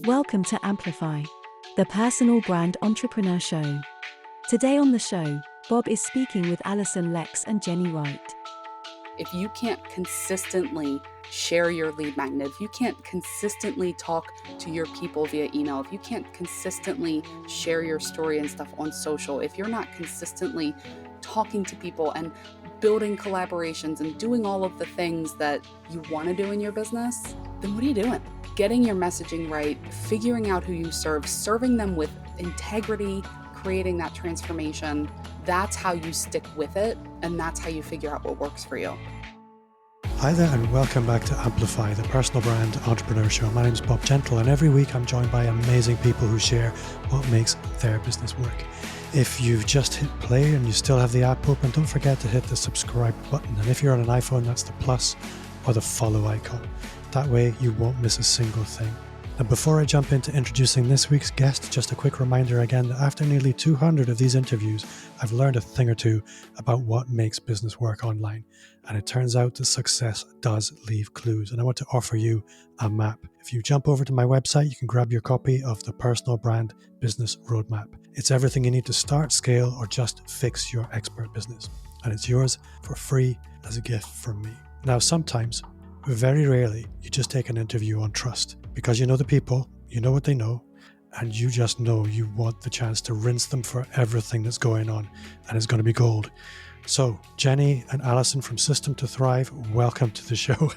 Welcome to Amplify, the personal brand entrepreneur show. Today on the show, Bob is speaking with Alyson Lex and Jenny Wright. If you can't consistently share your lead magnet, if you can't consistently talk to your people via email, if you can't consistently share your story and stuff on social, if you're not consistently talking to people and building collaborations and doing all of the things that you want to do in your business, then what are you doing? Getting your messaging right, figuring out who you serve, serving them with integrity, creating that transformation, that's how you stick with it, and that's how you figure out what works for you. Hi there and welcome back to Amplify, the personal brand entrepreneur show. My name is Bob Gentle and every week I'm joined by amazing people who share what makes their business work. If you've just hit play and you still have the app open, don't forget to hit the subscribe button. And if you're on an iPhone, that's the plus or the follow icon. That way you won't miss a single thing. Now, before I jump into introducing this week's guest, just a quick reminder again that after nearly 200 of these interviews, I've learned a thing or two about what makes business work online. And it turns out that success does leave clues. And I want to offer you a map. If you jump over to my website, you can grab your copy of the Personal Brand Business Roadmap. It's everything you need to start, scale, or just fix your expert business. And it's yours for free as a gift from me. Now, sometimes, very rarely, you just take an interview on trust because you know the people, you know what they know, and you just know you want the chance to rinse them for everything that's going on, and it's going to be gold. So, Jenny and Alyson from System to Thrive, welcome to the show.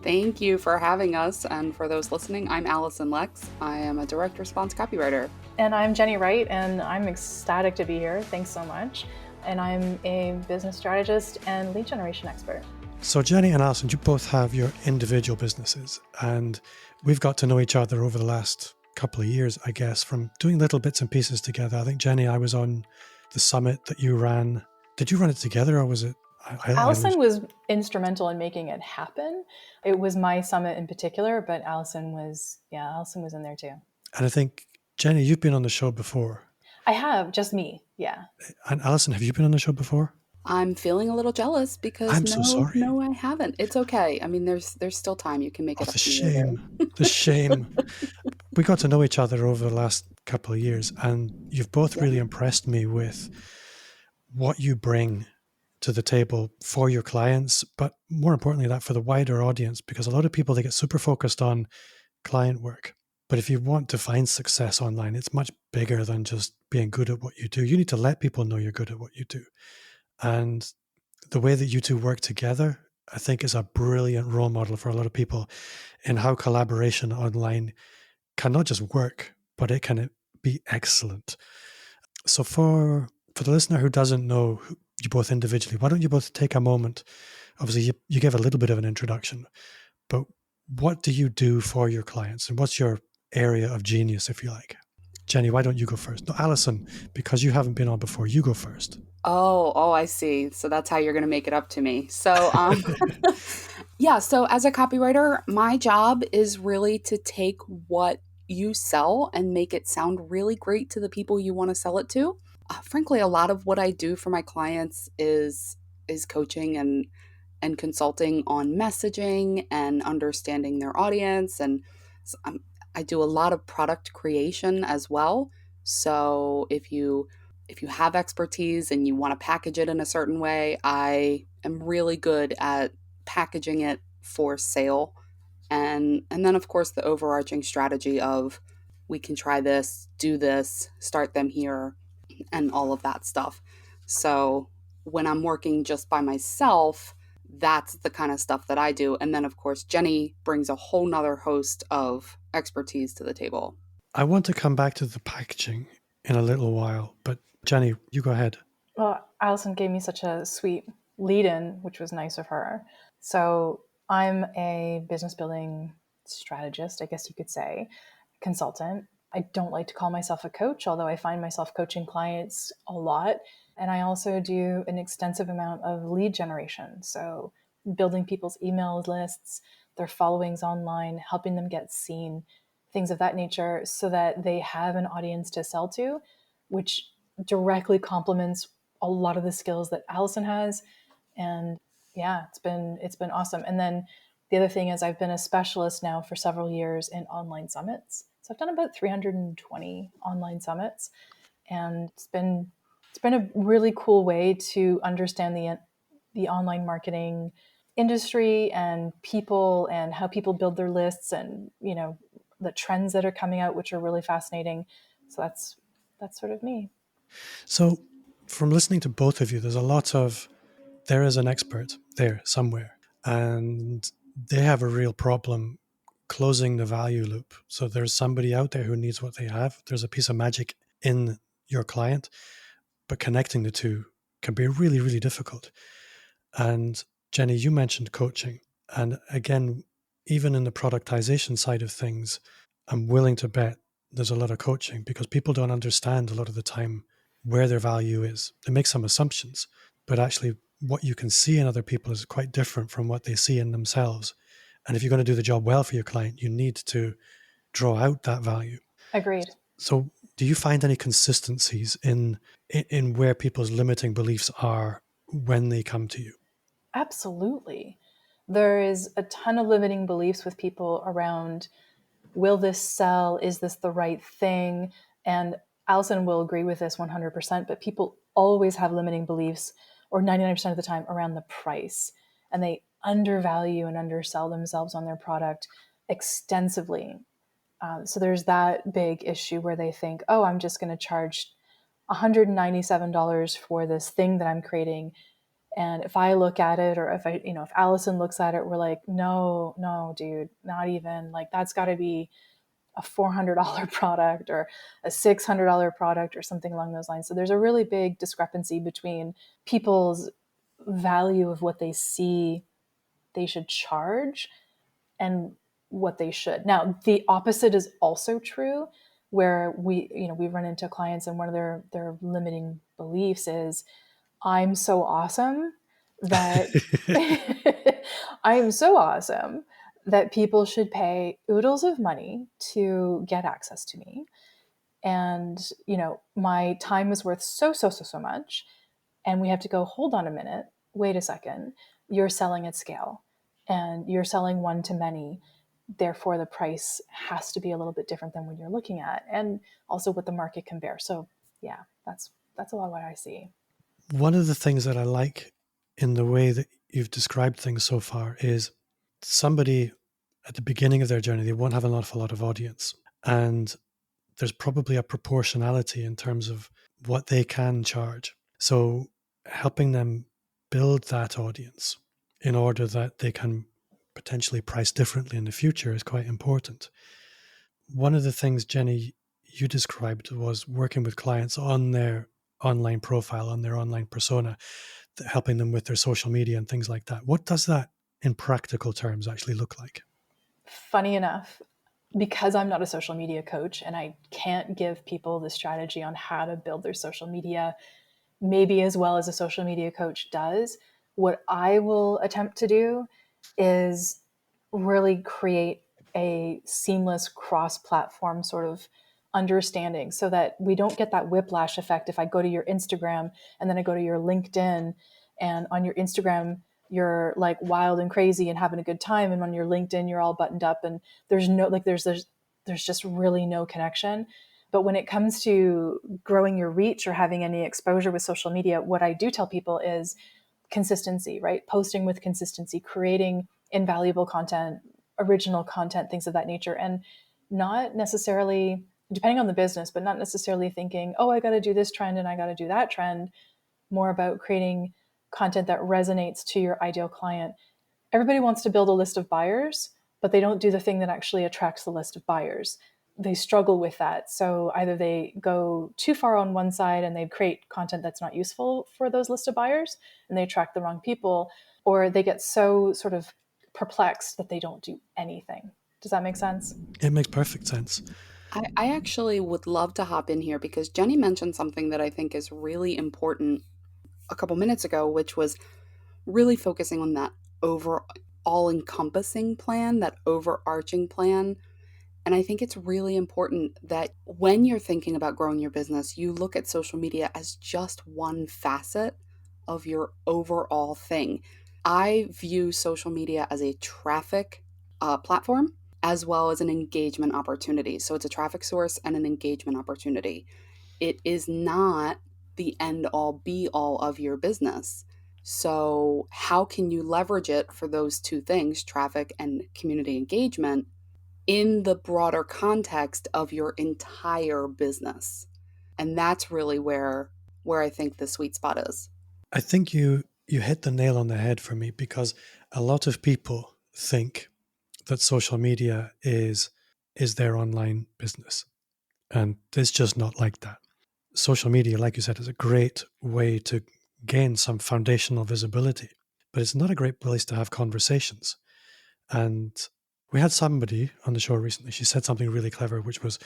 Thank you for having us. And for those listening, I'm Alyson Lex. I am a direct response copywriter. And I'm Jenny Wright, and I'm ecstatic to be here. Thanks so much. And I'm a business strategist and lead generation expert. So Jenny and Alyson, you both have your individual businesses, and we've got to know each other over the last couple of years, I guess, from doing little bits and pieces together. I think, Jenny, I was on the summit that you ran. Did you run it together or was it? Alyson was instrumental in making it happen. It was my summit in particular, but Alyson was in there too. And I think, Jenny, you've been on the show before. I have, just me, yeah. And Alyson, have you been on the show before? I'm feeling a little jealous because so sorry. No, I haven't. It's okay. I mean, there's still time. You can make it up to me. The shame. We got to know each other over the last couple of years, and you've both really impressed me with what you bring to the table for your clients, but more importantly, that for the wider audience, because a lot of people, they get super focused on client work. But if you want to find success online, it's much bigger than just being good at what you do. You need to let people know you're good at what you do. And the way that you two work together, I think, is a brilliant role model for a lot of people in how collaboration online can not just work, but it can be excellent. So for the listener who doesn't know you both individually, why don't you both take a moment? Obviously, you gave a little bit of an introduction, but what do you do for your clients? And what's your area of genius, if you like? Jenny, why don't you go first? No, Alyson, because you haven't been on before, you go first. Oh, I see. So that's how you're going to make it up to me. So, so as a copywriter, my job is really to take what you sell and make it sound really great to the people you want to sell it to. Frankly, a lot of what I do for my clients is coaching and consulting on messaging and understanding their audience. And I do a lot of product creation as well. So if you have expertise and you want to package it in a certain way, I am really good at packaging it for sale. And then, of course, the overarching strategy of we can try this, do this, start them here, and all of that stuff. So when I'm working just by myself, that's the kind of stuff that I do. And then, of course, Jenny brings a whole nother host of expertise to the table. I want to come back to the packaging in a little while, but Jenny, you go ahead. Well, Alyson gave me such a sweet lead-in, which was nice of her. So I'm a business building strategist, I guess you could say, consultant. I don't like to call myself a coach, although I find myself coaching clients a lot. And I also do an extensive amount of lead generation. So building people's email lists, their followings online, helping them get seen, things of that nature, so that they have an audience to sell to, which directly complements a lot of the skills that Alyson has. And yeah, it's been awesome. And then the other thing is I've been a specialist now for several years in online summits. So I've done about 320 online summits, and it's been a really cool way to understand the online marketing industry and people and how people build their lists, and the trends that are coming out, which are really fascinating. So that's sort of me. So, from listening to both of you, there's a lot of there is an expert there somewhere, and they have a real problem closing the value loop. So, there's somebody out there who needs what they have. There's a piece of magic in your client, but connecting the two can be really, really difficult. And Jenny, you mentioned coaching. And again, even in the productization side of things, I'm willing to bet there's a lot of coaching because people don't understand a lot of the time where their value is. They make some assumptions, but actually what you can see in other people is quite different from what they see in themselves. And if you're going to do the job well for your client, you need to draw out that value. Agreed. So do you find any consistencies in where people's limiting beliefs are when they come to you? Absolutely. There is a ton of limiting beliefs with people around, will this sell? Is this the right thing? And Alyson will agree with this 100%, but people always have limiting beliefs, or 99% of the time, around the price. And they undervalue and undersell themselves on their product extensively. So there's that big issue where they think, oh, I'm just going to charge $197 for this thing that I'm creating. And if I look at it, or if Alyson looks at it, we're like, no, dude, not even. Like, that's got to be a $400 product or a $600 product or something along those lines. So there's a really big discrepancy between people's value of what they see they should charge and what they should. Now, the opposite is also true, where we run into clients and one of their limiting beliefs is, I'm so awesome that I am so awesome that people should pay oodles of money to get access to me. And, my time is worth so much. And we have to go, hold on a minute, wait a second. You're selling at scale and you're selling one to many. Therefore, the price has to be a little bit different than what you're looking at, and also what the market can bear. So yeah, that's a lot of what I see. One of the things that I like in the way that you've described things so far is somebody at the beginning of their journey, they won't have an awful lot of audience. And there's probably a proportionality in terms of what they can charge. So helping them build that audience in order that they can potentially price differently in the future is quite important. One of the things, Jenny, you described was working with clients on their online profile, on their online persona, helping them with their social media and things like that. What does that in practical terms actually look like? Funny enough, because I'm not a social media coach and I can't give people the strategy on how to build their social media, maybe as well as a social media coach does, what I will attempt to do is really create a seamless cross-platform sort of understanding, so that we don't get that whiplash effect if I go to your Instagram and then I go to your LinkedIn, and on your Instagram you're like wild and crazy and having a good time, and on your LinkedIn you're all buttoned up, and there's just really no connection. But when it comes to growing your reach or having any exposure with social media, what I do tell people is consistency, right? Posting with consistency, creating invaluable content, original content, things of that nature. And not necessarily, depending on the business, but not necessarily thinking, oh, I got to do this trend and I got to do that trend. More about creating content that resonates to your ideal client. Everybody wants to build a list of buyers, but they don't do the thing that actually attracts the list of buyers. They struggle with that. So either they go too far on one side and they create content that's not useful for those list of buyers and they attract the wrong people, or they get so sort of perplexed that they don't do anything. Does that make sense? It makes perfect sense. I actually would love to hop in here because Jenny mentioned something that I think is really important a couple minutes ago, which was really focusing on that overall encompassing plan, that overarching plan. And I think it's really important that when you're thinking about growing your business, you look at social media as just one facet of your overall thing. I view social media as a traffic platform, as well as an engagement opportunity. So it's a traffic source and an engagement opportunity. It is not the end all be all of your business. So, how can you leverage it for those two things, traffic and community engagement, in the broader context of your entire business? And that's really where I think the sweet spot is. I think you hit the nail on the head for me, because a lot of people think that social media is their online business, and it's just not like that. Social media, like you said, is a great way to gain some foundational visibility, but it's not a great place to have conversations. And we had somebody on the show recently, she said something really clever, which was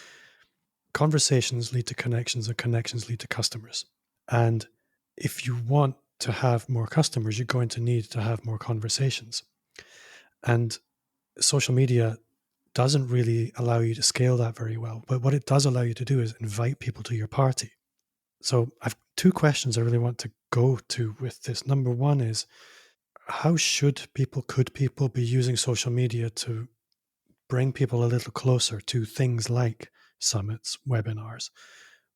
conversations lead to connections and connections lead to customers. And if you want to have more customers, you're going to need to have more conversations. And social media doesn't really allow you to scale that very well. But what it does allow you to do is invite people to your party. So I've two questions I really want to go to with this. Number one is, how could people be using social media to bring people a little closer to things like summits, webinars?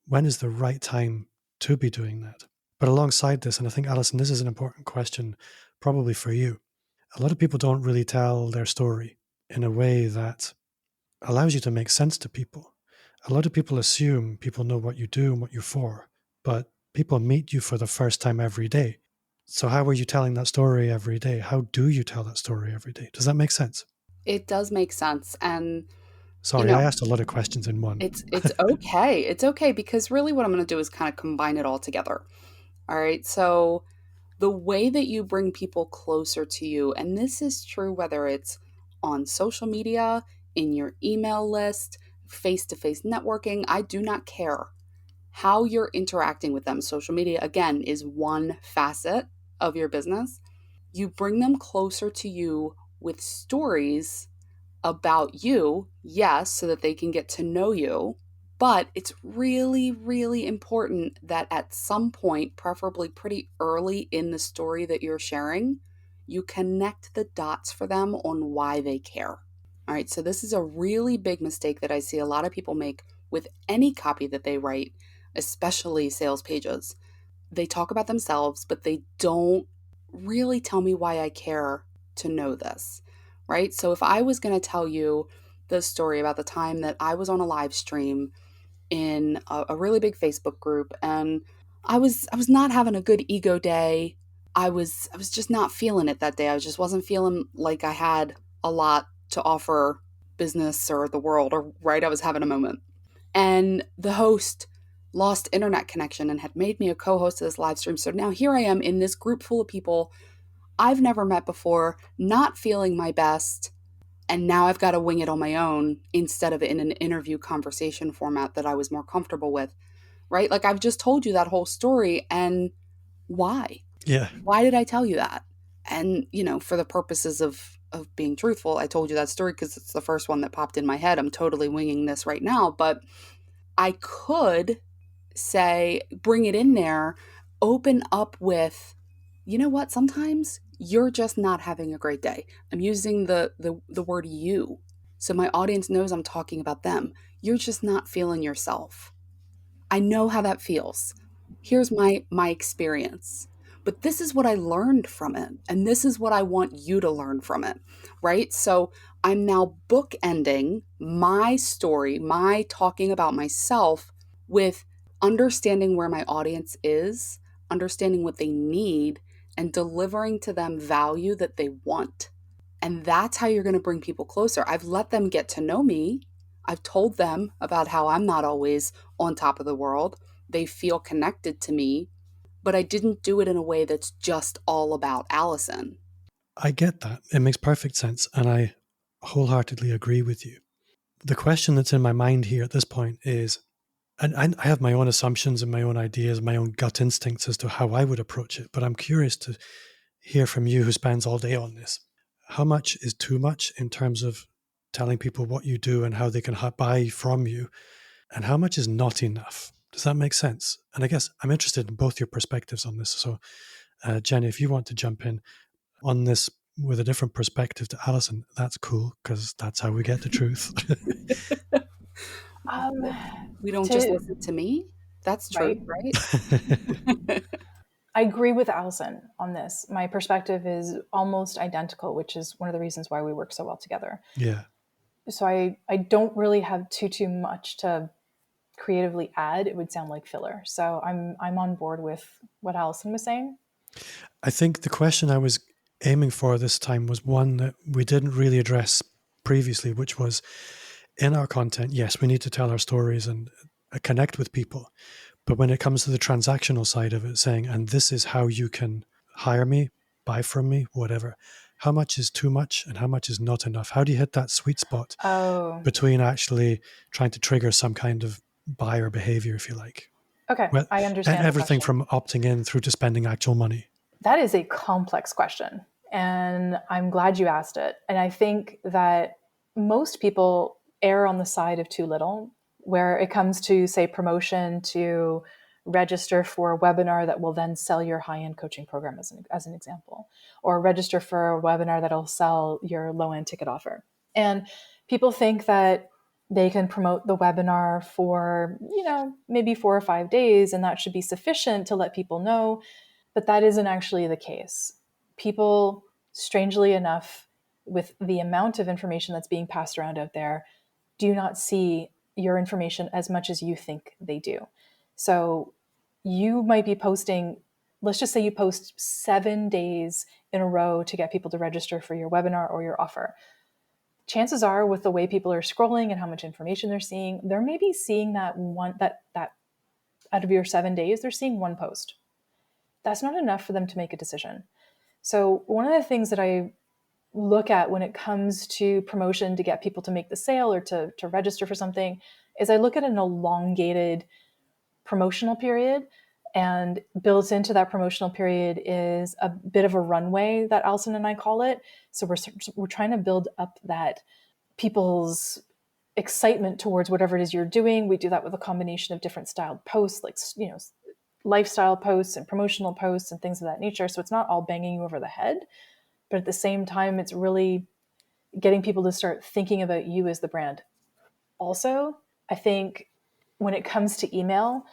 When is the right time to be doing that? But alongside this, and I think, Alyson, this is an important question probably for you, a lot of people don't really tell their story in a way that allows you to make sense to people. A lot of people assume people know what you do and what you're for, but people meet you for the first time every day. So how are you telling that story every day? How do you tell that story every day? Does that make sense? It does make sense. And, Sorry, I asked a lot of questions in one. it's okay. It's okay, because really what I'm going to do is kind of combine it all together. All right. So the way that you bring people closer to you, and this is true whether it's on social media, in your email list, face to face networking, I do not care how you're interacting with them. Social media, again, is one facet of your business. You bring them closer to you with stories about you, yes, so that they can get to know you. But it's really, really important that at some point, preferably pretty early in the story that you're sharing, you connect the dots for them on why they care. All right, so this is a really big mistake that I see a lot of people make with any copy that they write, especially sales pages. They talk about themselves, but they don't really tell me why I care to know this, right? So if I was going to tell you the story about the time that I was on a live stream in a really big Facebook group, and I was not having a good ego day. I was just not feeling it that day. I just wasn't feeling like I had a lot to offer business or the world, or right, I was having a moment. And the host lost internet connection and had made me a co-host of this live stream. So now here I am in this group full of people I've never met before, not feeling my best. And now I've got to wing it on my own instead of in an interview conversation format that I was more comfortable with, right? Like, I've just told you that whole story, and why? Yeah. Why did I tell you that? And, for the purposes of being truthful, I told you that story because it's the first one that popped in my head. I'm totally winging this right now, but I could say, bring it in there, open up with, you know what, sometimes you're just not having a great day. I'm using the word you, so my audience knows I'm talking about them. You're just not feeling yourself. I know how that feels. Here's my experience. But this is what I learned from it, and this is what I want you to learn from it, right? So I'm now bookending my story, my talking about myself, with understanding where my audience is, understanding what they need, and delivering to them value that they want. And that's how you're going to bring people closer. I've let them get to know me. I've told them about how I'm not always on top of the world. They feel connected to me, but I didn't do it in a way that's just all about Alyson. I get that. It makes perfect sense. And I wholeheartedly agree with you. The question that's in my mind here at this point is, and I have my own assumptions and my own ideas, my own gut instincts as to how I would approach it, but I'm curious to hear from you, who spends all day on this. How much is too much in terms of telling people what you do and how they can buy from you? And how much is not enough? Does that make sense? And I guess I'm interested in both your perspectives on this. So, Jenny, if you want to jump in on this with a different perspective to Alyson, that's cool, because that's how we get the truth. Um, We don't just to listen to me. That's true, right. right? I agree with Alyson on this. My perspective is almost identical, which is one of the reasons why we work so well together. Yeah. So I don't really have too much to creatively add. It would sound like filler. So I'm on board with what Alyson was saying. I think the question I was aiming for this time was one that we didn't really address previously, which was, in our content, yes, we need to tell our stories and connect with people. But when it comes to the transactional side of it, saying, and this is how you can hire me, buy from me, whatever, how much is too much and how much is not enough? How do you hit that sweet spot Oh, between actually trying to trigger some kind of buyer behavior, if you like? okay. Well, I understand the everything question. from opting in through to spending actual money. That is a complex question. And I'm glad you asked it. And I think that most people err on the side of too little, where it comes to, say, promotion to register for a webinar that will then sell your high-end coaching program, as an example, or register for a webinar that'll sell your low-end ticket offer. And people think that they can promote the webinar for, maybe 4 or 5 days, and that should be sufficient to let people know. But that isn't actually the case. People, strangely enough, with the amount of information that's being passed around out there, do not see your information as much as you think they do. So you might be posting, let's just say you post 7 days in a row to get people to register for your webinar or your offer. Chances are, with the way people are scrolling and how much information they're seeing, they're maybe seeing that out of your 7 days, they're seeing one post. That's not enough for them to make a decision. So one of the things that I look at when it comes to promotion to get people to make the sale or to register for something is I look at an elongated promotional period, and built into that promotional period is a bit of a runway that Alyson and I call it. So we're trying to build up that people's excitement towards whatever it is you're doing. We do that with a combination of different styled posts, like, lifestyle posts and promotional posts and things of that nature. So it's not all banging you over the head, but at the same time, it's really getting people to start thinking about you as the brand. Also, I think when it comes to email,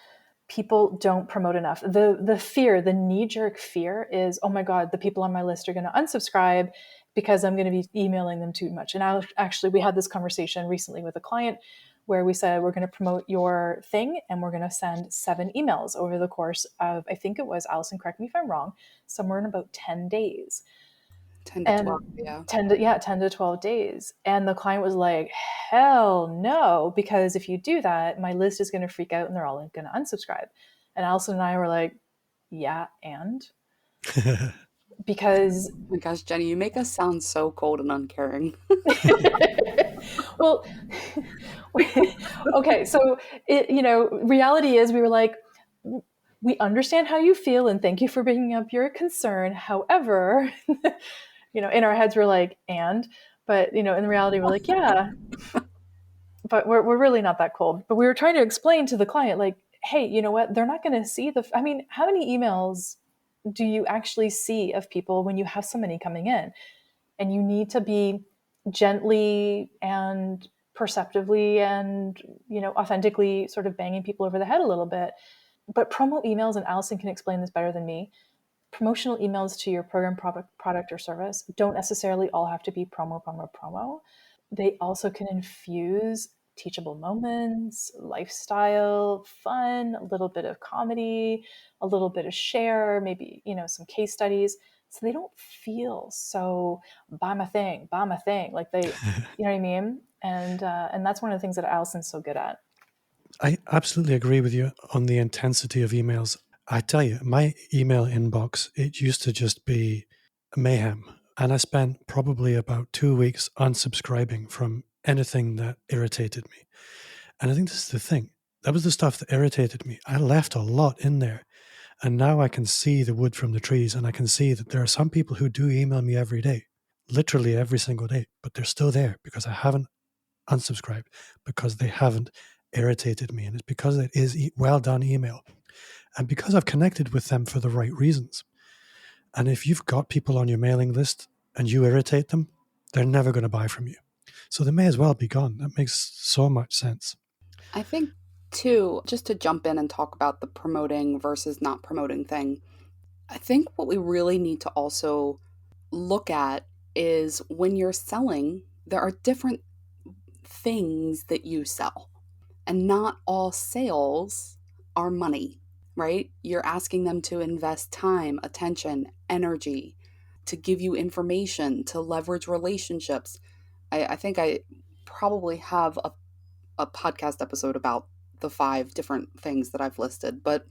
people don't promote enough. The fear, the knee-jerk fear is, oh my God, the people on my list are going to unsubscribe because I'm going to be emailing them too much. And actually, we had this conversation recently with a client where we said, we're going to promote your thing and we're going to send 7 emails over the course of, I think it was, Alyson, correct me if I'm wrong, somewhere in about 10 days. 10 to 12, yeah. 10 to 12 days. And the client was like, hell no, because if you do that, my list is going to freak out and they're all going to unsubscribe. And Alyson and I were like, yeah, and? Because Oh my gosh, Jenny, you make us sound so cold and uncaring. well, okay, so reality is we were like, we understand how you feel and thank you for bringing up your concern. However, in our heads we're like, but in reality we're like, yeah, but we're really not that cold. But we were trying to explain to the client, like, hey, you know what? They're not going to see how many emails do you actually see of people when you have so many coming in? And you need to be gently and perceptively and authentically sort of banging people over the head a little bit. But promo emails, and Alyson can explain this better than me, promotional emails to your program, product or service don't necessarily all have to be promo. They also can infuse teachable moments, lifestyle, fun, a little bit of comedy, a little bit of share, maybe some case studies, so they don't feel so buy my thing, like they, you know what I mean? And that's one of the things that Alyson's so good at. I absolutely agree with you on the intensity of emails. I tell you, my email inbox, it used to just be mayhem. And I spent probably about 2 weeks unsubscribing from anything that irritated me. And I think this is the thing. That was the stuff that irritated me. I left a lot in there. And now I can see the wood from the trees, and I can see that there are some people who do email me every day, literally every single day, but they're still there because I haven't unsubscribed, because they haven't irritated me. And it's because it is well done email. And because I've connected with them for the right reasons. And if you've got people on your mailing list and you irritate them, they're never going to buy from you. So they may as well be gone. That makes so much sense. I think, too, just to jump in and talk about the promoting versus not promoting thing, I think what we really need to also look at is when you're selling, there are different things that you sell, and not all sales are money, right? You're asking them to invest time, attention, energy, to give you information, to leverage relationships. I think I probably have a podcast episode about the 5 different things that I've listed, but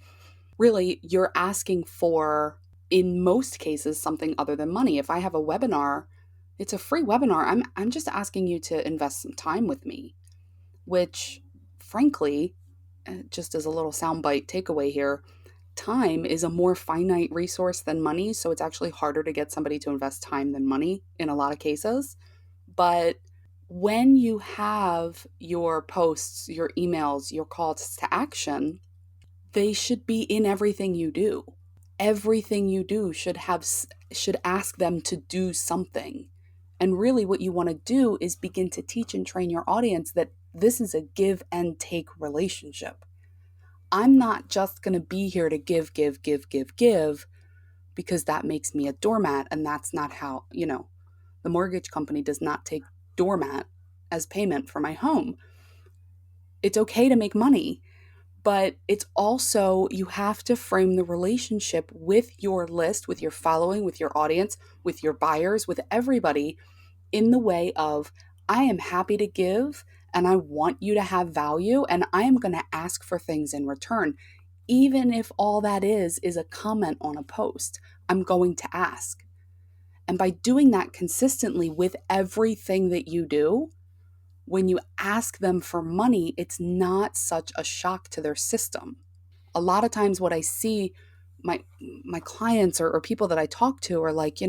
really you're asking for, in most cases, something other than money. If I have a webinar, it's a free webinar. I'm just asking you to invest some time with me, which frankly, just as a little soundbite takeaway here, time is a more finite resource than money. So it's actually harder to get somebody to invest time than money in a lot of cases. But when you have your posts, your emails, your calls to action, they should be in everything you do. Everything you do should ask them to do something. And really what you want to do is begin to teach and train your audience that this is a give and take relationship. I'm not just going to be here to give, because that makes me a doormat. And that's not how, the mortgage company does not take doormat as payment for my home. It's okay to make money, but it's also, you have to frame the relationship with your list, with your following, with your audience, with your buyers, with everybody in the way of, I am happy to give and I want you to have value and I am going to ask for things in return. Even if all that is a comment on a post, I'm going to ask. And by doing that consistently with everything that you do, when you ask them for money, it's not such a shock to their system. A lot of times what I see, my clients or people that I talk to are like,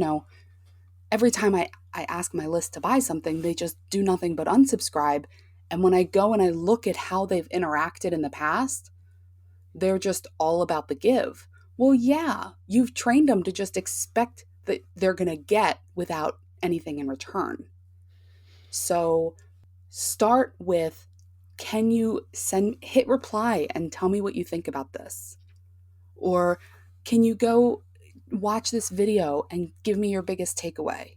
every time I ask my list to buy something, they just do nothing but unsubscribe. And when I go and I look at how they've interacted in the past, they're just all about the give. Well, yeah, you've trained them to just expect that they're going to get without anything in return. So start with, can you hit reply and tell me what you think about this? Or can you go watch this video and give me your biggest takeaway?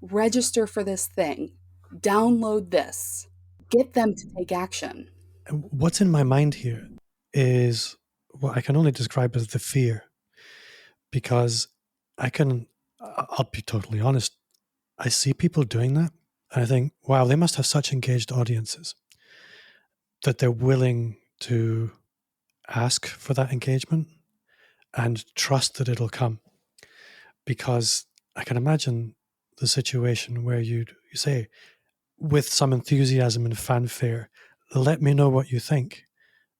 Register for this thing. Download this. Get them to take action. And what's in my mind here is what I can only describe as the fear, because I'll be totally honest, I see people doing that and I think, wow, they must have such engaged audiences that they're willing to ask for that engagement and trust that it'll come. Because I can imagine the situation where you say, with some enthusiasm and fanfare, let me know what you think,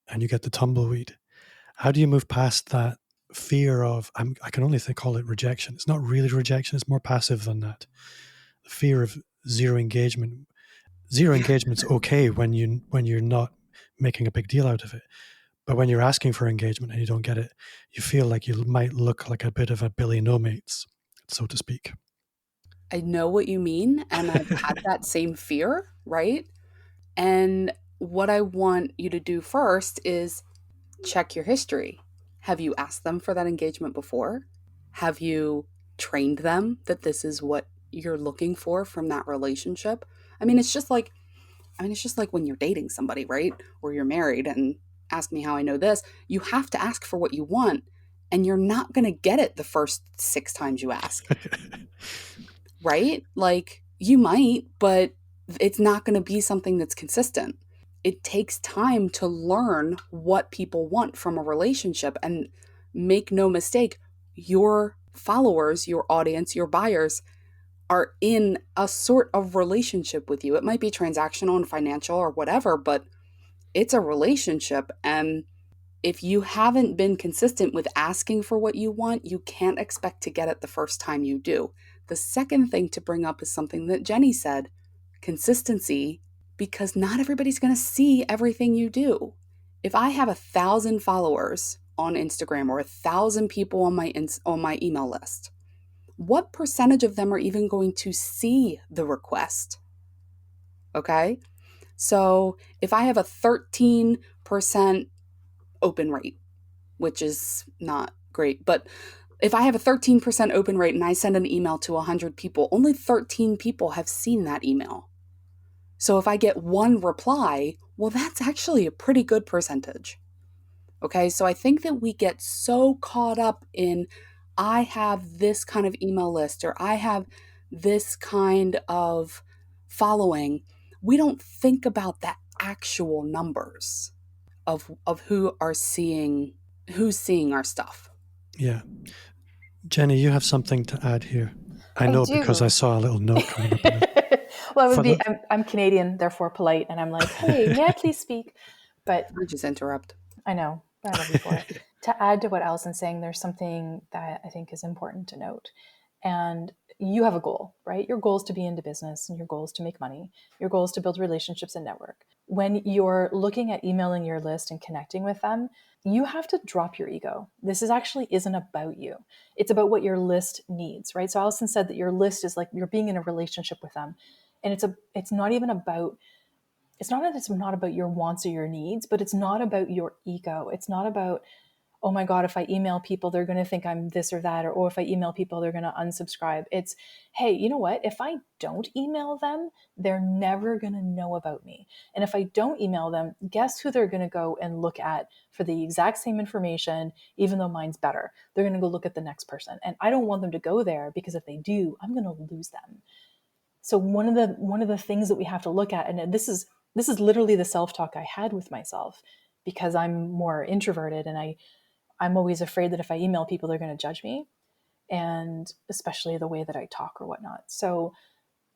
and you get the tumbleweed. How do you move past that fear of, I can only call it rejection. It's not really rejection, it's more passive than that. The fear of zero engagement. Zero engagement's okay when you're not making a big deal out of it. But when you're asking for engagement and you don't get it, you feel like you might look like a bit of a Billy No Mates, so to speak. I know what you mean, and I've had that same fear, right? And what I want you to do first is check your history. Have you asked them for that engagement before? Have you trained them that this is what you're looking for from that relationship? It's just like when you're dating somebody, right? Or you're married, and ask me how I know this. You have to ask for what you want, and you're not going to get it the first 6 times you ask. Right? Like, you might, but it's not going to be something that's consistent. It takes time to learn what people want from a relationship. And make no mistake, your followers, your audience, your buyers are in a sort of relationship with you. It might be transactional and financial or whatever, but it's a relationship. And if you haven't been consistent with asking for what you want, you can't expect to get it the first time you do. The second thing to bring up is something that Jenny said, consistency, because not everybody's going to see everything you do. If I have 1,000 followers on Instagram or 1,000 people on my email list, what percentage of them are even going to see the request? Okay. So if I have a 13% open rate, which is not great, but if I have a 13% open rate and I send an email to 100 people, only 13 people have seen that email. So if I get one reply, well, that's actually a pretty good percentage. Okay, so I think that we get so caught up in, I have this kind of email list or I have this kind of following. We don't think about the actual numbers of who's seeing our stuff. Yeah. Jenny, you have something to add here. I I know because I do. saw a little note coming up in it. Well, it would For be, the, I'm Canadian, therefore polite, and I'm like, hey, may I please speak? But I just interrupt. I know, but I love you for it. To add to what Alyson's saying, there's something that I think is important to note. And you have a goal, right? Your goal is to be into business and your goal is to make money. Your goal is to build relationships and network. When you're looking at emailing your list and connecting with them, you have to drop your ego. This is actually isn't about you. It's about what your list needs, right? So Alyson said that your list is like you're being in a relationship with them. And it's not even about, it's not that it's not about your wants or your needs, but it's not about your ego. It's not about, oh my God, if I email people, they're going to think I'm this or that, or oh, if I email people, they're going to unsubscribe. It's, hey, you know what? If I don't email them, they're never going to know about me. And if I don't email them, guess who they're going to go and look at for the exact same information, even though mine's better? They're going to go look at the next person. And I don't want them to go there because if they do, I'm going to lose them. So one of the things that we have to look at, and this is literally the self-talk I had with myself because I'm more introverted and I'm always afraid that if I email people, they're going to judge me, and especially the way that I talk or whatnot. So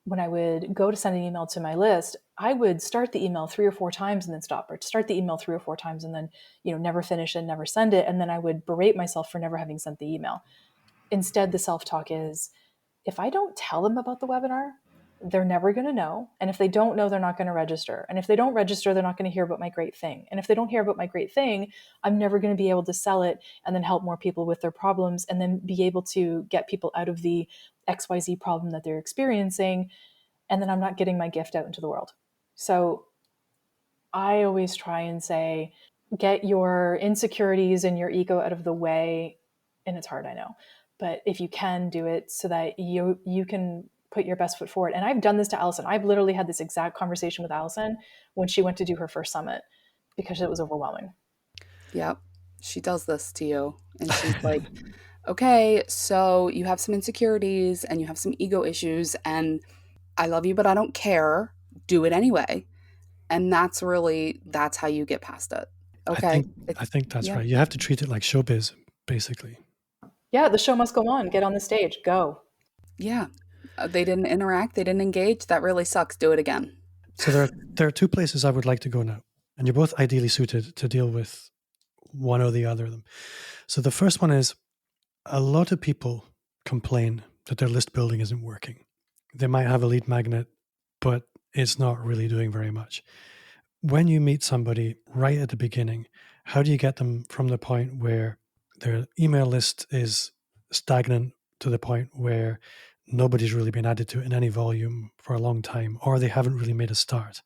when I would go to send an email to my list, I would start the email 3 or 4 times and then stop, or start the email 3 or 4 times and then, never finish it, never send it. And then I would berate myself for never having sent the email. Instead, the self-talk is, if I don't tell them about the webinar, they're never going to know. And if they don't know, they're not going to register. And if they don't register, they're not going to hear about my great thing. And if they don't hear about my great thing, I'm never going to be able to sell it and then help more people with their problems and then be able to get people out of the XYZ problem that they're experiencing. And then I'm not getting my gift out into the world. So I always try and say, get your insecurities and your ego out of the way. And it's hard, I know. But if you can do it so that you can put your best foot forward. And I've done this to Alyson. I've literally had this exact conversation with Alyson when she went to do her first summit because it was overwhelming. Yep. She does this to you. And she's like, okay, so you have some insecurities and you have some ego issues, and I love you, but I don't care. Do it anyway. And that's how you get past it. Okay. I think that's Yeah. right. You have to treat it like showbiz, basically. Yeah, the show must go on. Get on the stage. Go. Yeah. They didn't interact. They didn't engage. That really sucks. Do it again. So there are two places I would like to go now, and you're both ideally suited to deal with one or the other of them. So the first one is, a lot of people complain that their list building isn't working. They might have a lead magnet, but it's not really doing very much. When you meet somebody right at the beginning, how do you get them from the point where their email list is stagnant to the point where nobody's really been added to it in any volume for a long time, or they haven't really made a start,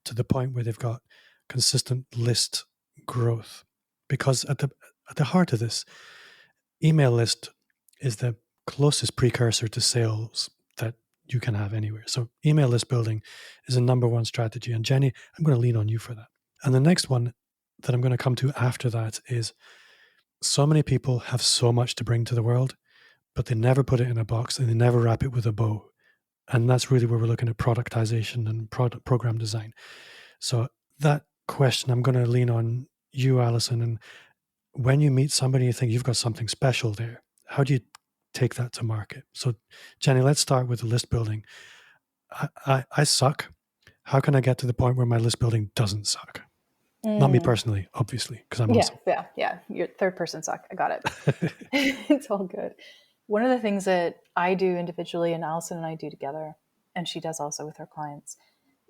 to the point where they've got consistent list growth? Because at the heart of this, email list is the closest precursor to sales that you can have anywhere. So email list building is a number one strategy. And Jenny, I'm going to lean on you for that. And the next one that I'm going to come to after that is, so many people have so much to bring to the world, but they never put it in a box and they never wrap it with a bow. And that's really where we're looking at productization and program design. So that question, I'm going to lean on you, Alyson. And when you meet somebody, you think you've got something special there, how do you take that to market? So Jenny, let's start with the list building. I suck. How can I get to the point where my list building doesn't suck? Not me personally, obviously, because I'm awesome. Yeah. Your third person suck. I got it. It's all good. One of the things that I do individually and Alyson and I do together, and she does also with her clients,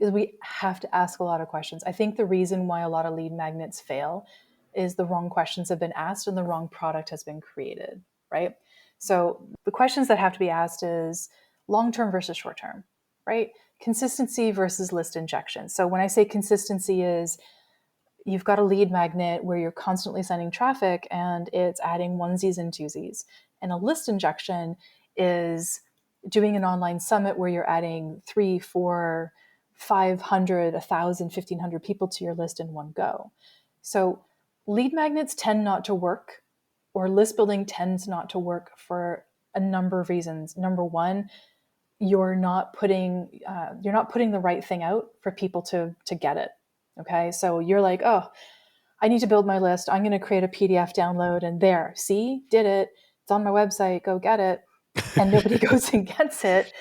is we have to ask a lot of questions. I think the reason why a lot of lead magnets fail is the wrong questions have been asked and the wrong product has been created, right? So the questions that have to be asked is long-term versus short-term, right? Consistency versus list injection. So when I say consistency is you've got a lead magnet where you're constantly sending traffic and it's adding onesies and twosies. And a list injection is doing an online summit where you're adding 3, 4, 500, 1,000, 1,500 people to your list in one go. So lead magnets tend not to work, or list building tends not to work for a number of reasons. Number one, you're not putting the right thing out for people to get it. Okay, so you're like, oh, I need to build my list. I'm going to create a PDF download, and there, see, did it. It's on my website. Go get it. And nobody goes and gets it.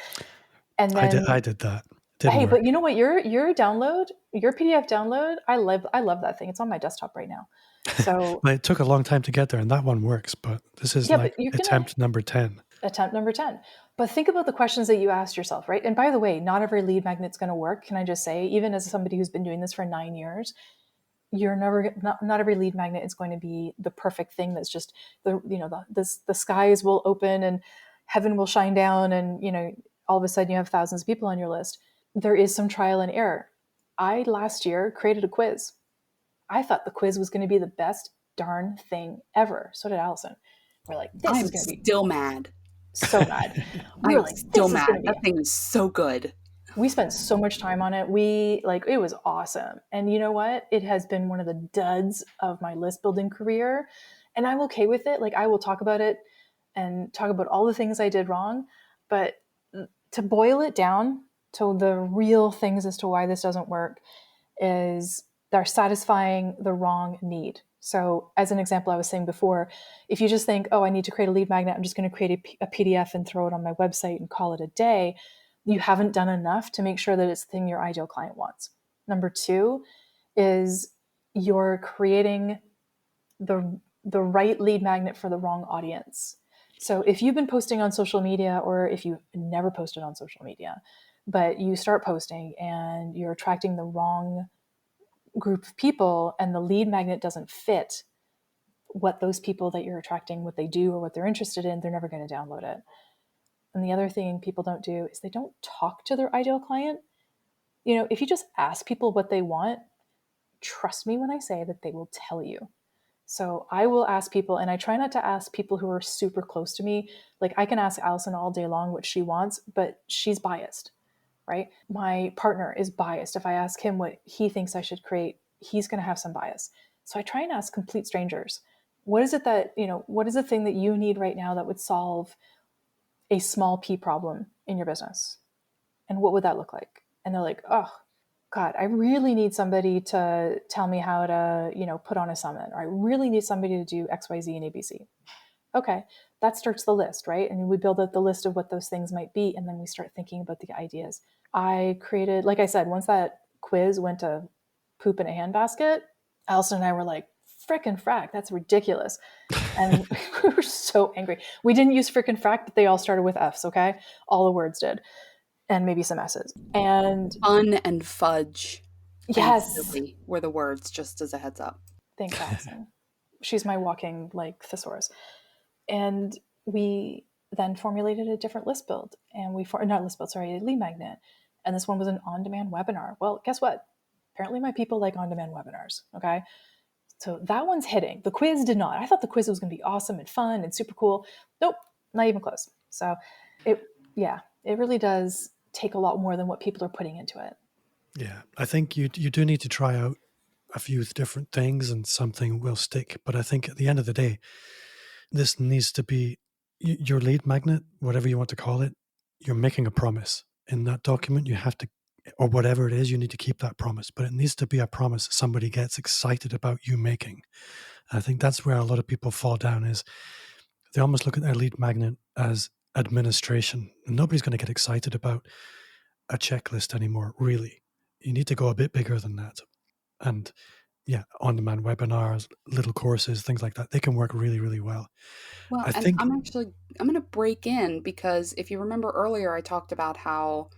And then I did that. Didn't hey, work. but you know what? Your download, your PDF download, I love that thing. It's on my desktop right now. So Well, it took a long time to get there, and that one works. But this is yeah, like but you're attempt number 10. Attempt number 10. But think about the questions that you asked yourself, right? And by the way, not every lead magnet's going to work. Can I just say, even as somebody who's been doing this for 9 years, you're never not every lead magnet is going to be the perfect thing that's just the skies will open and heaven will shine down and all of a sudden you have thousands of people on your list. There is some trial and error. I last year created a quiz. I thought the quiz was going to be the best darn thing ever. So did Alyson. We're like, this is going to be still mad. So mad. We were I'm like, still mad. That thing is so good. We spent so much time on it. It was awesome. And you know what? It has been one of the duds of my list building career. And I'm okay with it. Like, I will talk about it and talk about all the things I did wrong. But to boil it down to the real things as to why this doesn't work is they're satisfying the wrong need. So as an example, I was saying before, if you just think, oh, I need to create a lead magnet, I'm just going to create a PDF and throw it on my website and call it a day, you haven't done enough to make sure that it's the thing your ideal client wants. Number 2 is you're creating the right lead magnet for the wrong audience. So if you've been posting on social media, or if you never posted on social media, but you start posting and you're attracting the wrong group of people and the lead magnet doesn't fit what those people that you're attracting, what they do or what they're interested in, they're never going to download it. And the other thing people don't do is they don't talk to their ideal client. If you just ask people what they want, trust me when I say that they will tell you. So I will ask people, and I try not to ask people who are super close to me. Like, I can ask Alyson all day long what she wants, but she's biased, right? My partner is biased. If I ask him what he thinks I should create, he's going to have some bias. So I try and ask complete strangers, what is it that, what is the thing that you need right now that would solve a small P problem in your business? And what would that look like? And they're like, oh, God, I really need somebody to tell me how to, put on a summit, or I really need somebody to do X, Y, Z, and ABC. Okay, that starts the list, right? And we build out the list of what those things might be, and then we start thinking about the ideas. I created, like I said, once that quiz went to poop in a handbasket, Alyson and I were like, frickin' frack, that's ridiculous. And we were so angry. We didn't use frickin' frack, but they all started with F's, okay? All the words did. And maybe some S's. And fun and fudge. Yes. And silly were the words, just as a heads up. Thanks, Alyson. She's my walking, thesaurus. And we then formulated a different list build. And a lead magnet. And this one was an on-demand webinar. Well, guess what? Apparently my people like on-demand webinars, okay? So that one's hitting. The quiz did not. I thought the quiz was going to be awesome and fun and super cool. Nope, not even close. So it really does take a lot more than what people are putting into it. Yeah, I think you do need to try out a few different things and something will stick. But I think at the end of the day, this needs to be your lead magnet, whatever you want to call it. You're making a promise in that document. You have to, or whatever it is, you need to keep that promise. But it needs to be a promise somebody gets excited about you making. I think that's where a lot of people fall down, is they almost look at their lead magnet as administration. And nobody's going to get excited about a checklist anymore, really. You need to go a bit bigger than that. And yeah, on-demand webinars, little courses, things like that, they can work really, really well. Well, I and think I'm going to break in, because if you remember earlier, I talked about how,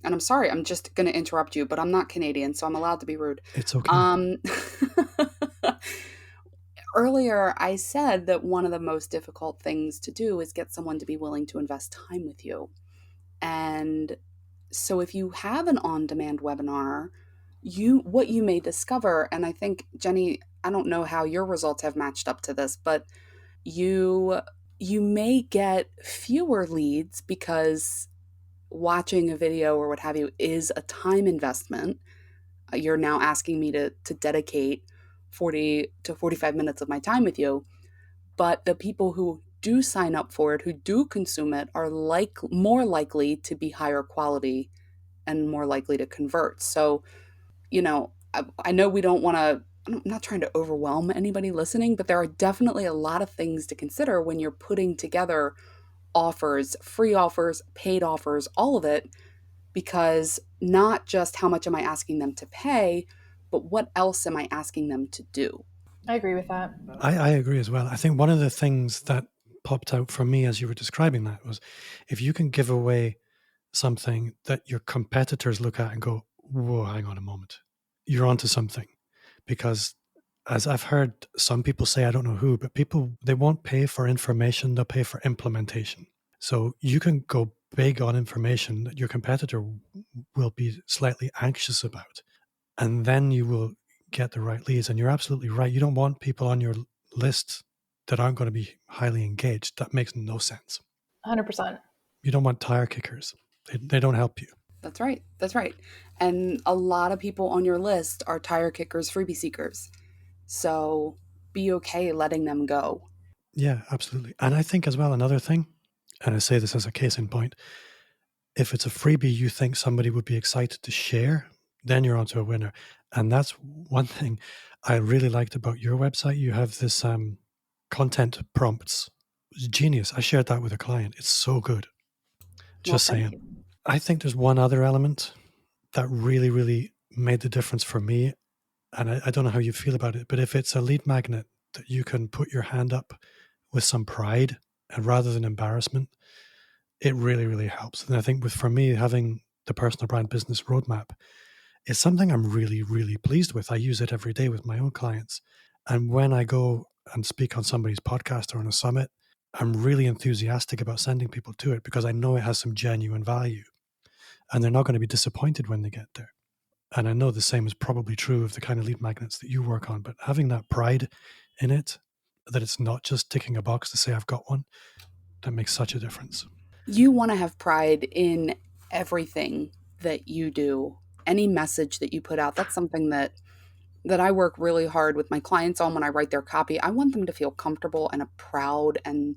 and I'm sorry, I'm just going to interrupt you, but I'm not Canadian, so I'm allowed to be rude. it's okay. Earlier, I said that one of the most difficult things to do is get someone to be willing to invest time with you. And so if you have an on-demand webinar, what you may discover, and I think, Jenny, I don't know how your results have matched up to this, but you you may get fewer leads because watching a video or what have you is a time investment. You're now asking me to dedicate 40 to 45 minutes of my time with you, but the people who do sign up for it, who do consume it, are more likely to be higher quality and more likely to convert. So, I know we don't want to, I'm not trying to overwhelm anybody listening, but there are definitely a lot of things to consider when you're putting together offers, free offers, paid offers, all of it, because not just how much am I asking them to pay, but what else am I asking them to do? I agree with that. I agree as well. I think one of the things that popped out for me as you were describing that was if you can give away something that your competitors look at and go, whoa, hang on a moment, you're onto something. Because as I've heard some people say, I don't know who, but people, they won't pay for information, they'll pay for implementation. So you can go big on information that your competitor will be slightly anxious about. And then you will get the right leads. And you're absolutely right. You don't want people on your list that aren't going to be highly engaged. That makes no sense. 100%. You don't want tire kickers. They don't help you. That's right. That's right. And a lot of people on your list are tire kickers, freebie seekers. So be okay letting them go. Yeah, absolutely. And I think as well, another thing, and I say this as a case in point, if it's a freebie you think somebody would be excited to share, then you're onto a winner. And that's one thing I really liked about your website. You have this content prompts. It's genius. I shared that with a client. It's so good. Just saying. You. I think there's one other element that really, really made the difference for me. And I don't know how you feel about it, but if it's a lead magnet that you can put your hand up with some pride and rather than embarrassment, it really, really helps. And I think for me, having the personal brand business roadmap is something I'm really, really pleased with. I use it every day with my own clients. And when I go and speak on somebody's podcast or on a summit, I'm really enthusiastic about sending people to it because I know it has some genuine value and they're not going to be disappointed when they get there. And I know the same is probably true of the kind of lead magnets that you work on, but having that pride in it, that it's not just ticking a box to say I've got one, that makes such a difference. You want to have pride in everything that you do, any message that you put out. That's something that I work really hard with my clients on when I write their copy. I want them to feel comfortable and proud and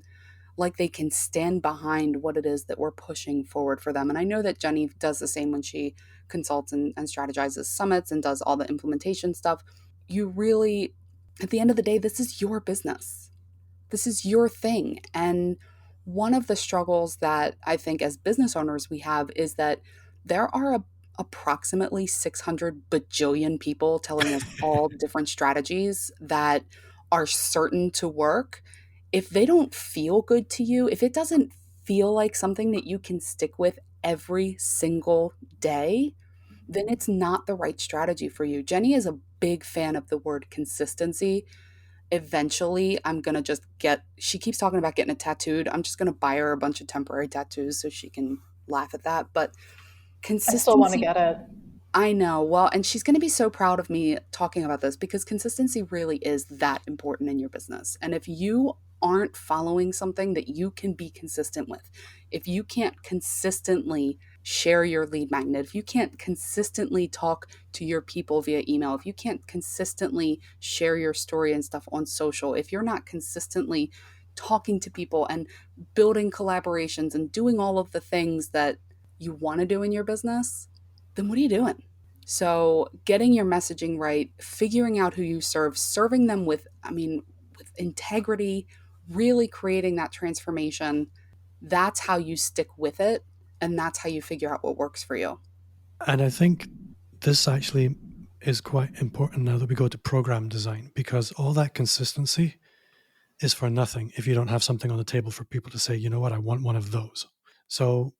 like they can stand behind what it is that we're pushing forward for them. And I know that Jenny does the same when she consults and strategizes summits and does all the implementation stuff. You really, at the end of the day, this is your business. This is your thing. And one of the struggles that I think as business owners we have is that there are approximately 600 bajillion people telling us all different strategies that are certain to work. If they don't feel good to you, if it doesn't feel like something that you can stick with every single day, then it's not the right strategy for you. Jenny is a big fan of the word consistency. Eventually, I'm going to she keeps talking about getting it tattooed. I'm just going to buy her a bunch of temporary tattoos so she can laugh at that. But consistency. I still want to get it. I know. Well, and she's going to be so proud of me talking about this because consistency really is that important in your business. And if you aren't following something that you can be consistent with, if you can't consistently share your lead magnet, if you can't consistently talk to your people via email, if you can't consistently share your story and stuff on social, if you're not consistently talking to people and building collaborations and doing all of the things that you want to do in your business, then what are you doing? So getting your messaging right, figuring out who you serve, serving them with integrity, really creating that transformation, that's how you stick with it. And that's how you figure out what works for you. And I think this actually is quite important now that we go to program design, because all that consistency is for nothing if you don't have something on the table for people to say, you know what, I want one of those. So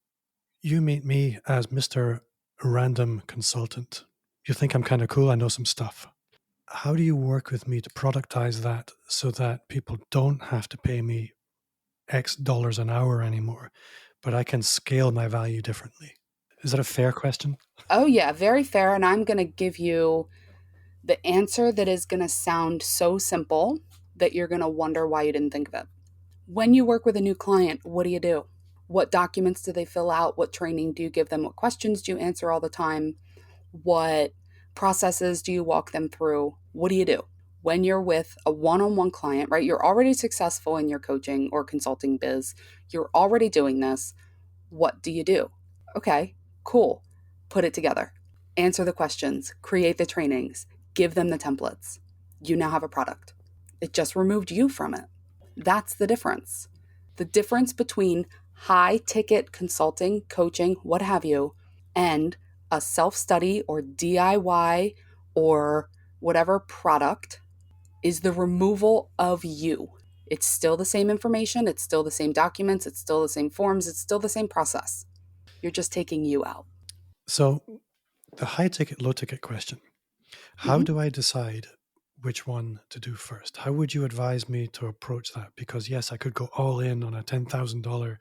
you meet me as Mr. Random Consultant. You think I'm kind of cool. I know some stuff. how do you work with me to productize that so that people don't have to pay me X dollars an hour anymore, but I can scale my value differently? Is that a fair question? Oh, yeah, very fair. And I'm going to give you the answer that is going to sound so simple that you're going to wonder why you didn't think of it. When you work with a new client, what do you do? What documents do they fill out? What training do you give them? What questions do you answer all the time? What processes do you walk them through? What do you do? When you're with a one-on-one client, right? You're already successful in your coaching or consulting biz. You're already doing this. What do you do? Okay, cool. Put it together. Answer the questions, create the trainings, give them the templates. You now have a product. It just removed you from it. That's the difference. The difference between high ticket consulting, coaching, what have you, and a self study or DIY or whatever product is the removal of you. It's still the same information, it's still the same documents, it's still the same forms, it's still the same process. You're just taking you out. So the high ticket, low ticket question, how Mhm. do I decide which one to do first? How would you advise me to approach that? Because yes, I could go all in on a $10,000,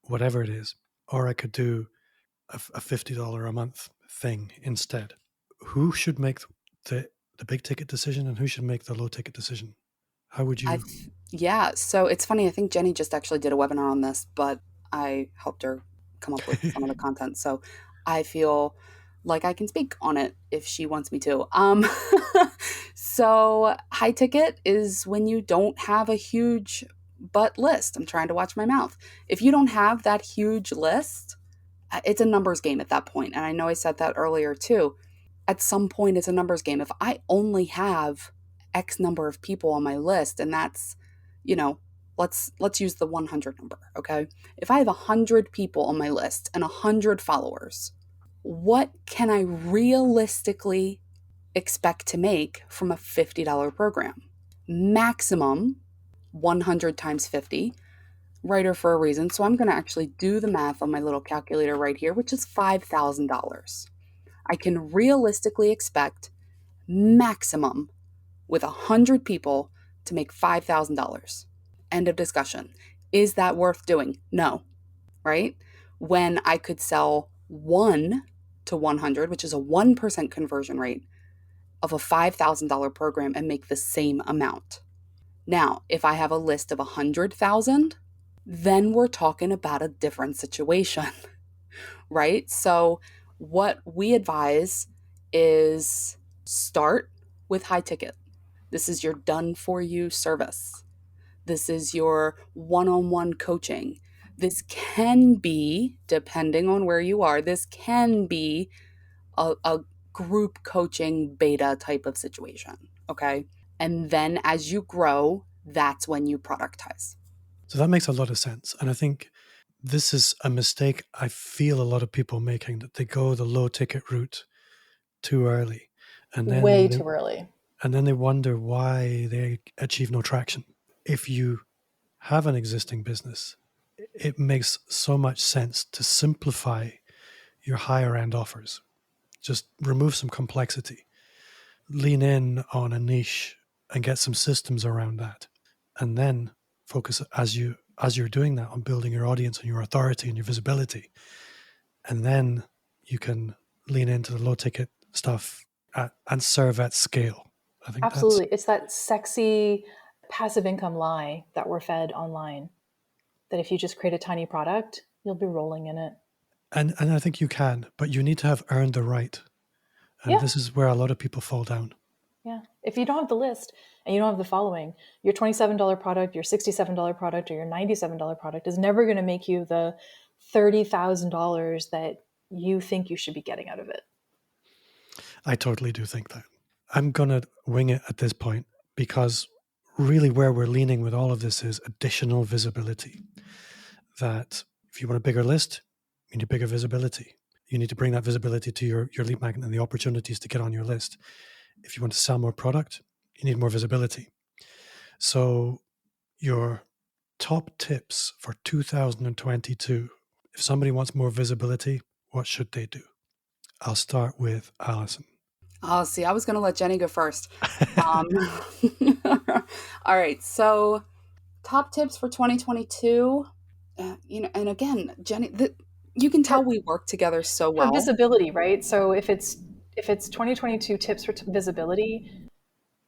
whatever it is, or I could do a $50 a month thing instead. Who should make the big ticket decision and who should make the low ticket decision? How would you? Yeah, so it's funny. I think Jenny just actually did a webinar on this, but I helped her come up with some of the content. So I feel like I can speak on it if she wants me to. So high ticket is when you don't have a huge but list. I'm trying to watch my mouth. If you don't have that huge list, it's a numbers game at that point. And I know I said that earlier too. At some point, it's a numbers game. If I only have X number of people on my list, and that's, you know, let's use the 100 number, okay? If I have 100 people on my list and 100 followers, what can I realistically expect to make from a $50 program? Maximum 100 times 50, writer for a reason. So I'm going to actually do the math on my little calculator right here, which is $5,000. I can realistically expect maximum with 100 people to make $5,000. End of discussion. Is that worth doing? No, right? When I could sell 1 to 100, which is a 1% conversion rate of a $5,000 program and make the same amount. Now, if I have a list of 100,000, then we're talking about a different situation, right? So, what we advise is start with high ticket. This is your done for you service. This is your one on one coaching. This can be, depending on where you are, this can be a group coaching beta type of situation. Okay. And then as you grow, that's when you productize. So that makes a lot of sense. And I think this is a mistake I feel a lot of people making, that they go the low ticket route too early. And Way then they, too early. and then they wonder why they achieve no traction. If you have an existing business, it makes so much sense to simplify your higher end offers. Just remove some complexity, lean in on a niche and get some systems around that. And then focus as you're doing that on building your audience and your authority and your visibility. And then you can lean into the low ticket stuff and serve at scale. I think that's, Absolutely. It's that sexy passive income lie that we're fed online, that if you just create a tiny product, you'll be rolling in it. and I think you can, but you need to have earned the right. And Yeah. this is where a lot of people fall down. Yeah. If you don't have the list and you don't have the following, your $27 product, your $67 product, or your $97 product is never going to make you the $30,000 that you think you should be getting out of it. I totally do think that. I'm going to wing it at this point because really where we're leaning with all of this is additional visibility. That if you want a bigger list, you need bigger visibility. You need to bring that visibility to your lead magnet and the opportunities to get on your list. If you want to sell more product, you need more visibility. So your top tips for 2022, if somebody wants more visibility, what should they do? I'll start with Alyson. Oh, see, I was going to let Jenny go first. Um, all right. So, top tips for 2022. And again, Jenny, you can tell For we work together so for well. visibility, right? So if it's 2022 tips for visibility,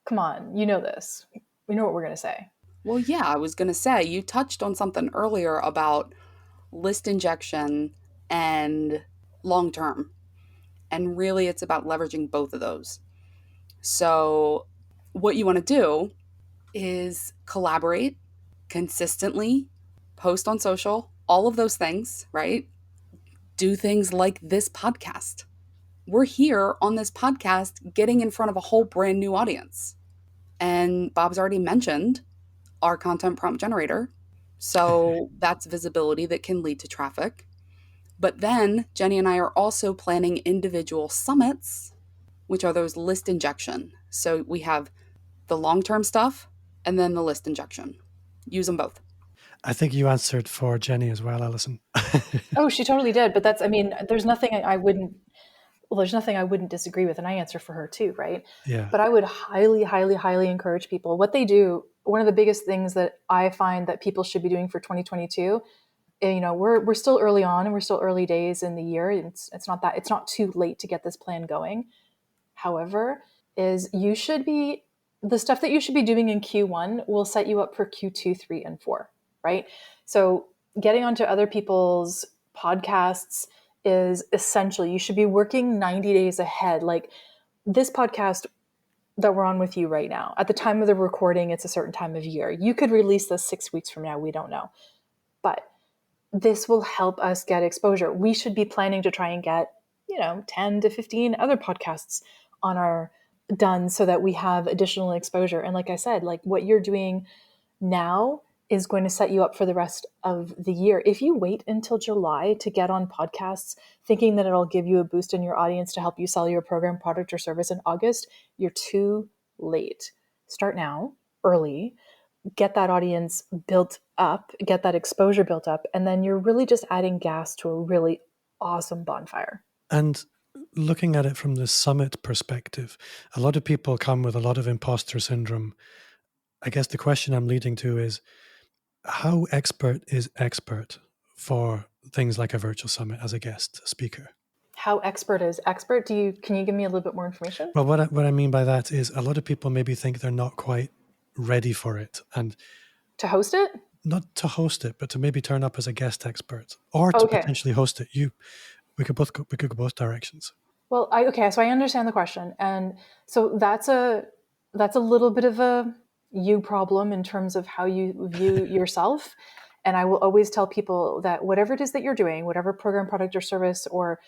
come on, you know this. We know what we're going to say. Well, yeah, I was going to say, you touched on something earlier about list injection and long term. And really, it's about leveraging both of those. So, what you want to do is collaborate consistently, post on social, all of those things, right? Do things like this podcast. We're here on this podcast getting in front of a whole brand new audience. And Bob's already mentioned our content prompt generator. So that's visibility that can lead to traffic. But then Jenny and I are also planning individual summits, which are those list injection. So we have the long term stuff and then the list injection. Use them both. I think you answered for Jenny as well, Alyson. Oh, she totally did. But that's, I mean, there's nothing I wouldn't, well, there's nothing I wouldn't disagree with. And I answer for her too, right? Yeah. But I would highly, highly, highly encourage people. What they do, one of the biggest things that I find that people should be doing for 2022, we're still early on and we're still early days in the year. It's not too late to get this plan going. However, is you should be the stuff that you should be doing in Q1 will set you up for Q2, 3, and 4, right? So getting onto other people's podcasts is essential. You should be working 90 days ahead. Like this podcast that we're on with you right now, at the time of the recording, it's a certain time of year. You could release this 6 weeks from now. We don't know. But this will help us get exposure. We should be planning to try and get, 10 to 15 other podcasts on our done so that we have additional exposure. And like I said, like what you're doing now is going to set you up for the rest of the year. If you wait until July to get on podcasts thinking that it'll give you a boost in your audience to help you sell your program, product, or service in August, you're too late. Start now, early, get that audience built up, get that exposure built up, and then you're really just adding gas to a really awesome bonfire. And looking at it from the summit perspective, a lot of people come with a lot of imposter syndrome. I guess the question I'm leading to is, how expert is expert for things like a virtual summit as a guest speaker? How expert is expert? Can you give me a little bit more information? Well, what I mean by that is a lot of people maybe think they're not quite ready for it, and To host it? not to host it, but to maybe turn up as a guest expert or to Okay. potentially host it. We could go both directions. Well, so I understand the question, and so that's a little bit of a you problem in terms of how you view yourself. And I will always tell people that whatever it is that you're doing, whatever program, product, or service, or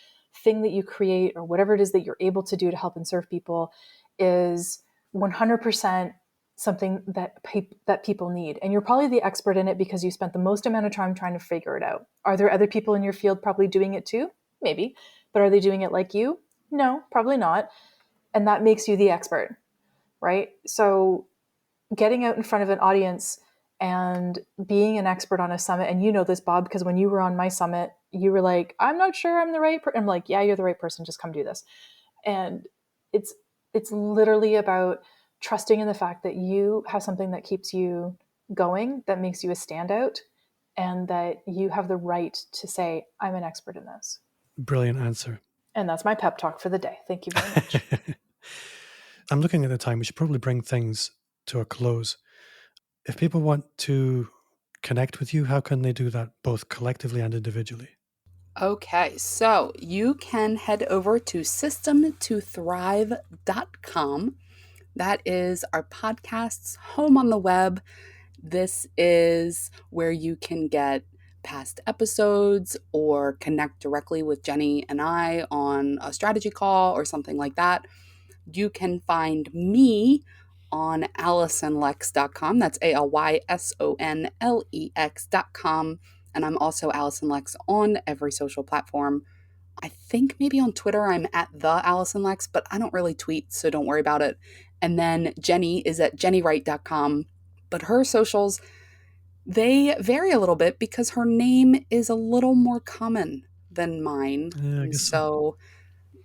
thing that you create, or whatever it is that you're able to do to help and serve people, is 100% something that people need. And you're probably the expert in it because you spent the most amount of time trying to figure it out. Are there other people in your field probably doing it too? Maybe. But are they doing it like you? No, probably not. And that makes you the expert, right? So getting out in front of an audience and being an expert on a summit, and you know this, Bob, because when you were on my summit, you were like, I'm not sure I'm the right person. I'm like, yeah, you're the right person. Just come do this. And it's literally about trusting in the fact that you have something that keeps you going, that makes you a standout, and that you have the right to say, I'm an expert in this. Brilliant answer. And that's my pep talk for the day. Thank you very much. I'm looking at the time. We should probably bring things to a close. If people want to connect with you, how can they do that both collectively and individually? Okay, so you can head over to systemtothrive.com. That is our podcast's home on the web. This is where you can get past episodes or connect directly with Jenny and I on a strategy call or something like that. You can find me on AlysonLex.com. That's ALYSONLEX.com. And I'm also Alyson Lex on every social platform. I think maybe on Twitter I'm at the Alyson Lex, but I don't really tweet, so don't worry about it. And then Jenny is at JennyWright.com. But her socials, they vary a little bit because her name is a little more common than mine. Yeah, I guess so. So,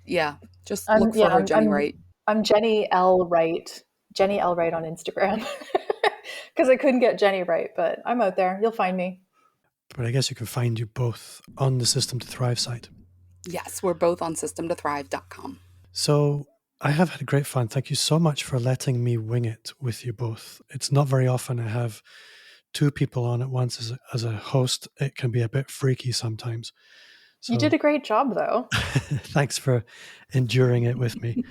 yeah, just look for her, Jenny Wright. I'm Jenny L. Wright. Jenny L. Wright on Instagram. Because I couldn't get Jenny right, but I'm out there. You'll find me. But I guess you can find you both on the System to Thrive site. Yes, we're both on systemtothrive.com. So I have had great fun. Thank you so much for letting me wing it with you both. It's not very often I have two people on at once as a host. It can be a bit freaky sometimes. So, You did a great job, though. thanks for enduring it with me.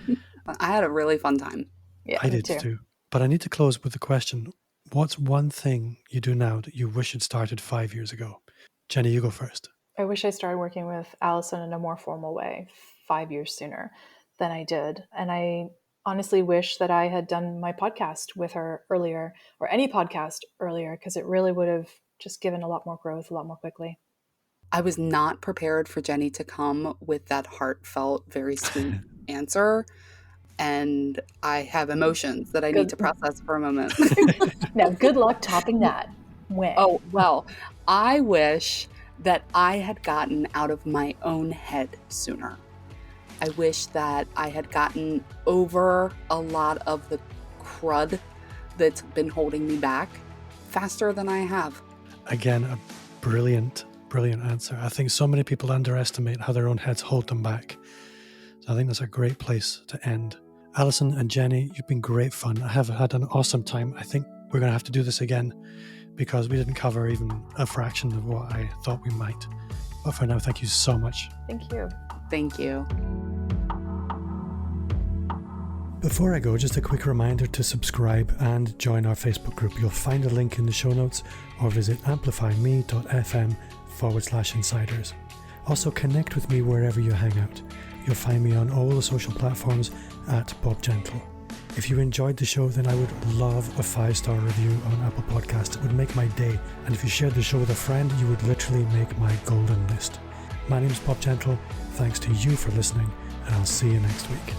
I had a really fun time. Yeah, I me did too. But I need to close with the question, what's one thing you do now that you wish had started 5 years ago? Jenny, you go first. I wish I started working with Alyson in a more formal way 5 years sooner than I did. And I honestly wish that I had done my podcast with her earlier, or any podcast earlier, because it really would have just given a lot more growth a lot more quickly. I was not prepared for Jenny to come with that heartfelt, very sweet answer. And I have emotions that I need to process for a moment. Now, good luck topping that. When? Oh, well, I wish that I had gotten out of my own head sooner. I wish that I had gotten over a lot of the crud that's been holding me back faster than I have. Again, a brilliant answer. I think so many people underestimate how their own heads hold them back. So I think that's a great place to end. Alyson and Jenny, you've been great fun. I have had an awesome time. I think we're going to have to do this again because we didn't cover even a fraction of what I thought we might. But for now, thank you so much. Thank you. Thank you. Before I go, just a quick reminder to subscribe and join our Facebook group. You'll find a link in the show notes or visit amplifyme.fm/insiders. Also connect with me wherever you hang out. You'll find me on all the social platforms at Bob Gentle. If you enjoyed the show, then I would love a 5-star review on Apple Podcasts. It would make my day. And if you shared the show with a friend, you would literally make my golden list. My name's Bob Gentle. Thanks to you for listening, and I'll see you next week.